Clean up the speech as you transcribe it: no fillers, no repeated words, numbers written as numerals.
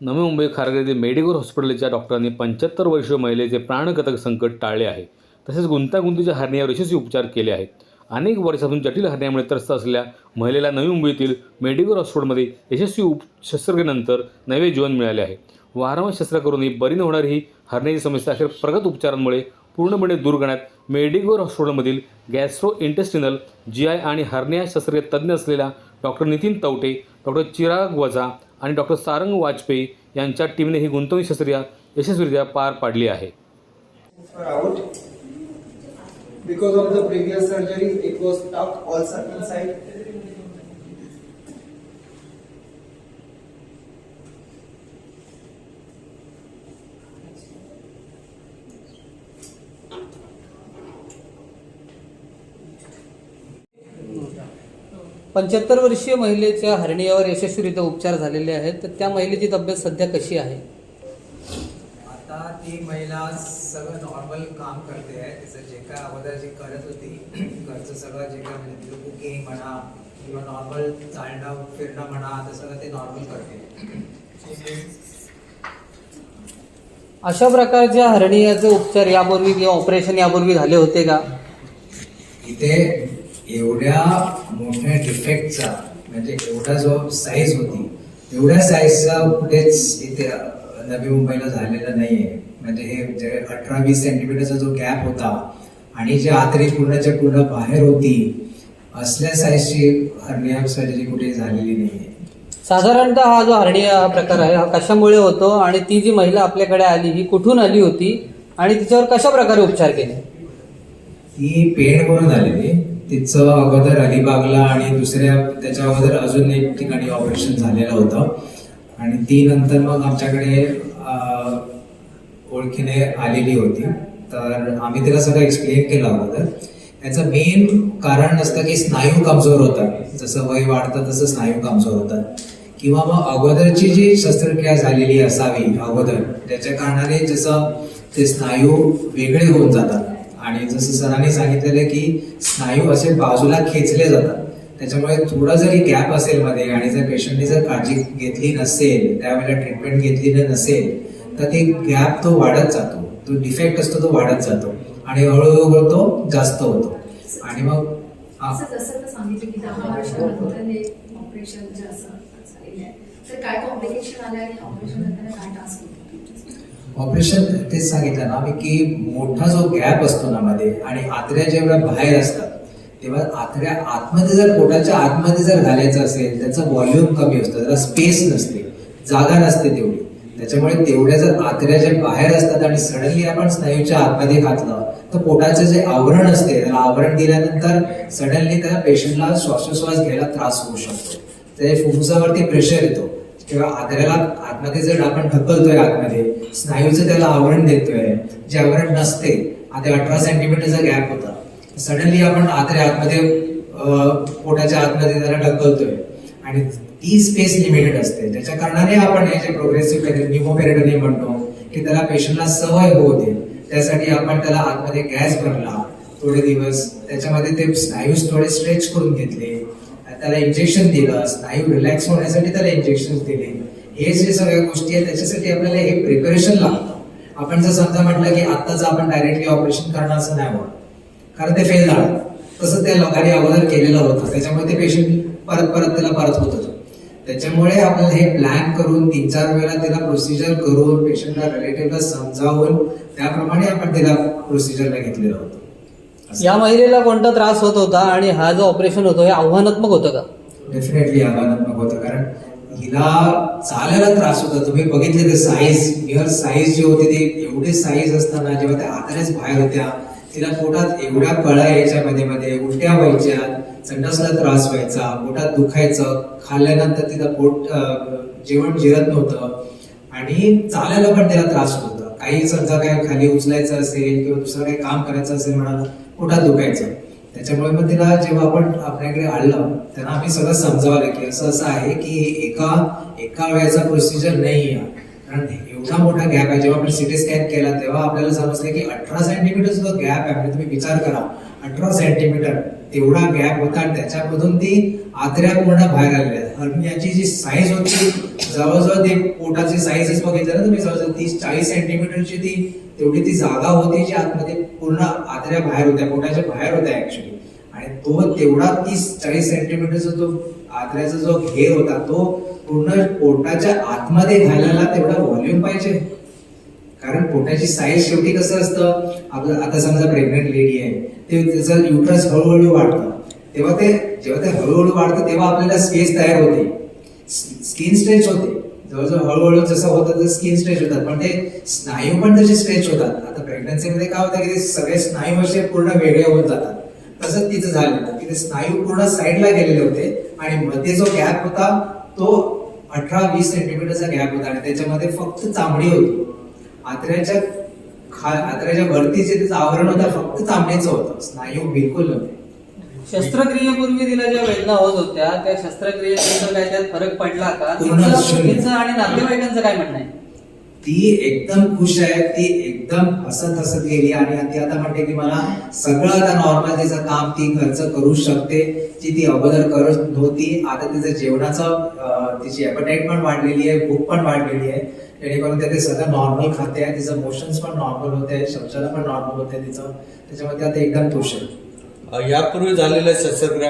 Navi Mumbai Kharghar medical हॉस्पिटलच्या डॉक्टरांनी 75 वर्षीय महिलेचे प्राणघातक संकट टाळले आहे. तसेच गुंतागुंतीच्या हर्नियावर यशस्वी उपचार केले आहेत. अनेक वर्षांपासून जटिल हर्नियामुळे त्रस्त असलेल्या महिलेला नवी मुंबईतील मेडिकल हॉस्पिटलमध्ये यशस्वी शस्त्रक्रियेनंतर नवे जीवन मिळाले आहे. वारंवार शस्त्र करूनही बरी न होणारी ही हर्नियाची समस्या अखेर प्रगत उपचारांमुळे पूर्णपणे दूर करण्यात मेडिकल हॉस्पिटलमधील गॅस्ट्रोइंटेस्टिनल, जीआय आणि हर्निया शस्त्रक्रिया तज्ज्ञ असलेल्या डॉक्टर नितीन तवटे, डॉक्टर चिराग वझा आणि डॉक्टर सारंग वाजपेयी यांच्या टीमने ही गुंतवणूक शस्त्रक्रिया यशस्वीरित्या पार पाडली आहे. Because of the previous surgery, it was stuck also inside. पंच्याहत्तर वर्षीय महिलेच्या हर्नियावर यशस्वीरित्या उपचार झालेले आहेत. तर त्या महिलेची तब्येत सध्या कशी आहे? आता ती महिला सगळं नॉर्मल काम करते आहे. तिचं जे काय अगोदर जे करत होती घरचं सगळं जे काय म्हणजे तिचं कुकिंग म्हणा किंवा नॉर्मल चालणं फिरणं म्हणा ते सगळं ते नॉर्मल करते. अशा प्रकारच्या हर्नियाचे उपचार यापूर्वी किंवा ऑपरेशन यापूर्वी झाले होते का? इथे एवढ्या मोठ्या डिफेक्टचा म्हणजे एवढा जो साईज होती एवढ्या साईजचा कुठेच इथे नवी मुंबईला झालेला नाहीये. म्हणजे हे जे 18-20 सेंटीमीटरचा जो गॅप होता आणि जी आतडी पूर्णच्या पूर्ण बाहेर होती असल्या साईजची हर्निया सर्जरी कुठे झालेली नाहीये. साधारणतः हा जो हर्निया प्रकार आहे हा कशामुळे होतो आणि ती जी महिला आपल्याकडे आली ही कुठून आली होती आणि तिच्यावर कशा प्रकारे उपचार केले? ती पेणवरून आलेली. तिचं अगोदर अलिबागला आणि दुसऱ्या त्याच्या अगोदर अजून एक ठिकाणी ऑपरेशन झालेलं होतं आणि ती नंतर मग आमच्याकडे ओळखीने आलेली होती. तर आम्ही तिला सगळं एक्सप्लेन केलं अगोदर. याचं मेन कारण असतं की स्नायू कमजोर होतात. जसं वय वाढतं तसं स्नायू कमजोर होतात किंवा मग अगोदरची जी शस्त्रक्रिया झालेली असावी अगोदर त्याच्या कारणाने जसं ते स्नायू वेगळे होऊन जातात आणि जसं सरांनी सांगितलेलं की स्नायू असे बाजूला खेचले जातात. त्याच्यामुळे थोडा जरी गॅप असेल मध्ये आणि जर पेशंटने जर काळजी घेतली नसेल त्यावेळेला ट्रीटमेंट घेतली नसेल तर ते गॅप तो वाढत जातो. तो डिफेक्ट असतो तो वाढत जातो आणि हळूहळू तो जास्त होतो आणि मग ऑपरेशन तेच सांगितलं ना मी की मोठा जो गॅप असतो ना मध्ये आणि आतड्या जेव्हा बाहेर असतात तेव्हा आतड्या आतमध्ये जर पोटाच्या आतमध्ये जर घालायचं असेल त्याचं व्हॉल्यूम कमी असतं, त्याला स्पेस नसते, जागा नसते तेवढी. त्याच्यामुळे तेवढ्या जर आतड्या जे बाहेर असतात आणि सडनली आपण स्नायूच्या आतमध्ये घातलं तर पोटाचं जे आवरण असते त्याला आवरण दिल्यानंतर सडनली त्या पेशंटला श्वासोश्वास घ्यायला त्रास होऊ शकतो. त्या फुफ्फुसावरती प्रेशर येतो किंवा आतड्याला आतमध्ये जर आपण ढकलतोय आतमध्ये स्नायूचं त्याला आवरण देतोय जे आवरण नसते. आता 18 सेंटीमीटरचा गॅप होता सडनली आपण आतमध्ये पोटाच्या आतमध्ये त्याला ढकलतोय आणि ती स्पेस लिमिटेड असते. त्याच्या कारणाने आपण हे जे प्रोग्रेसिव्ह न्यूमोपेरेटोनियम म्हणतो की त्याला पेशंटला सवय होऊ दे त्यासाठी आपण त्याला आतमध्ये गॅस भरला थोडे दिवस, त्याच्यामध्ये ते स्नायूज थोडे स्ट्रेच करून घेतले, त्याला इंजेक्शन दिलं, स्नायू रिलॅक्स होण्यासाठी त्याला इंजेक्शन दिले. हे जे सगळ्या गोष्टी आहेत त्याच्यासाठी आपल्याला हे प्रिपरेशन लागतं. आपण जर समजा म्हटलं की आत्ताच आपण डायरेक्टली ऑपरेशन करणं असं नाही होत कारण ते फेल झालं. तसं त्या लोकांनी अगोदर केलेलं होतं त्याच्यामुळे ते पेशंट परत त्याला परत होत होतं. त्याच्यामुळे आपल्याला हे प्लॅन करून 3-4 वेळा त्याला प्रोसिजर करून पेशंटला रिलेटिव्हला समजावून त्याप्रमाणे आपण त्याला प्रोसिजरला घेतलेलं होतं. या महिलेला कोणता त्रास होत होता आणि हा जो ऑपरेशन होतो हे आव्हानात्मक होतं का? डेफिनेटली आव्हानात्मक होतं कारण हिला चालायला त्रास होता. तुम्ही बघितले ते साईज मिअर साईज जी होती ती एवढी साईज असताना जेव्हा त्या आतड्याच बाहेर होत्या तिला पोटात एवढ्या कळा यायच्या मध्ये उलट्या व्हायच्या, संडासला त्रास व्हायचा, पोटात दुखायचं, खाल्ल्यानंतर तिला पोट जेवण जिरत नव्हतं आणि चालायला पण तिला त्रास होत होता. काही समजा काय खाली उचलायचं असेल किंवा दुसरं काही काम करायचं असेल म्हणाला पोटात दुखायचं. त्याच्यामुळे मग तिला जेव्हा आपण आपल्याकडे आणलं त्यांना आम्ही सगळं समजावलं की असं आहे की एका वेळेचा प्रोसिजर नाही आहे कारण एवढा मोठा गॅप आहे. जेव्हा आपण सिटी स्कॅन केला तेव्हा आपल्याला समजलं की 18 सेंटीमीटरचा जो गॅप आहे, म्हणजे तुम्ही विचार करा 18 सेंटीमीटर तेवढा गॅप होता आणि त्याच्यामधून ती आतड्या पूर्ण बाहेर आलेल्या. हर्नियाची जी साईज होती जवळजवळ ते पोटाची साईजच बघितलं ना तुम्ही, जवळजवळ 30-40 सेंटीमीटरची ती तेवढी ती जागा होती जी आतमध्ये पूर्ण आतड्या बाहेर होत्या, पोटाच्या बाहेर होत्या ऍक्च्युली. आणि तो तेवढा 30-40 सेंटीमीटरचा जो आतड्याचा जो घेर होता तो पूर्ण पोटाच्या आतमध्ये घालायला तेवढा व्हॉल्यूम पाहिजे. कारण पोटाची साईज शेवटी कसं असतं, आपलं आता समजा प्रेग्नेंट लेडी आहे, ते त्याचं युट्रस हळूहळू वाढतं, तेव्हा ते हळूहळू वाढतं तेव्हा आपल्याला स्पेस तयार होते, स्किन स्ट्रेच होते. जवळजवळ हळूहळू जसं होतं तसं स्किन स्ट्रेच होतात, पण ते स्नायू पण तसे स्ट्रेच होतात. आता प्रेग्नन्सीमध्ये काय होतं की ते सगळे स्नायू असे पूर्ण वेगळे होत जातात. तसंच तिचं झालेलं की ते स्नायू पूर्ण साईडला गेलेले होते आणि मध्ये जो गॅप होता तो 18-20 सेंटीमीटरचा गॅप होता आणि त्याच्यामध्ये फक्त चामडी होती. आतड्याच्या वरती जे त्याचं आवरण होतं फक्त चामडीचं होतं, स्नायू बिलकुल नव्हते. शस्त्रक्रियेपूर्वी तिला ज्या वेदना होत होत्या त्या शस्त्रक्रियेनंतर काय त्यात फरक पडला का? पूर्ण शून्य. तिचं आणि नातेवाईकांचं काय म्हणणं आहे? ती एकदम खुश आहे, ती एकदम हसत गेली आणि ती आता म्हणते की मला सगळं आता नॉर्मल तिचं काम ती खर्च करू शकते, जी ती अगोदर करत नव्हती. आता तिचं जेवणाचं तिची ॲपेटाईट पण वाढलेली आहे, भूक पण वाढलेली आहे, जेणेकरून ते सगळं नॉर्मल खाते आहे, तिचं मोशन्स पण नॉर्मल होते, शौचालय पण नॉर्मल होते तिचं, त्याच्यामध्ये आता एकदम खुश आहे. यापूर्वी झालेल्या शस्त्रक्रिया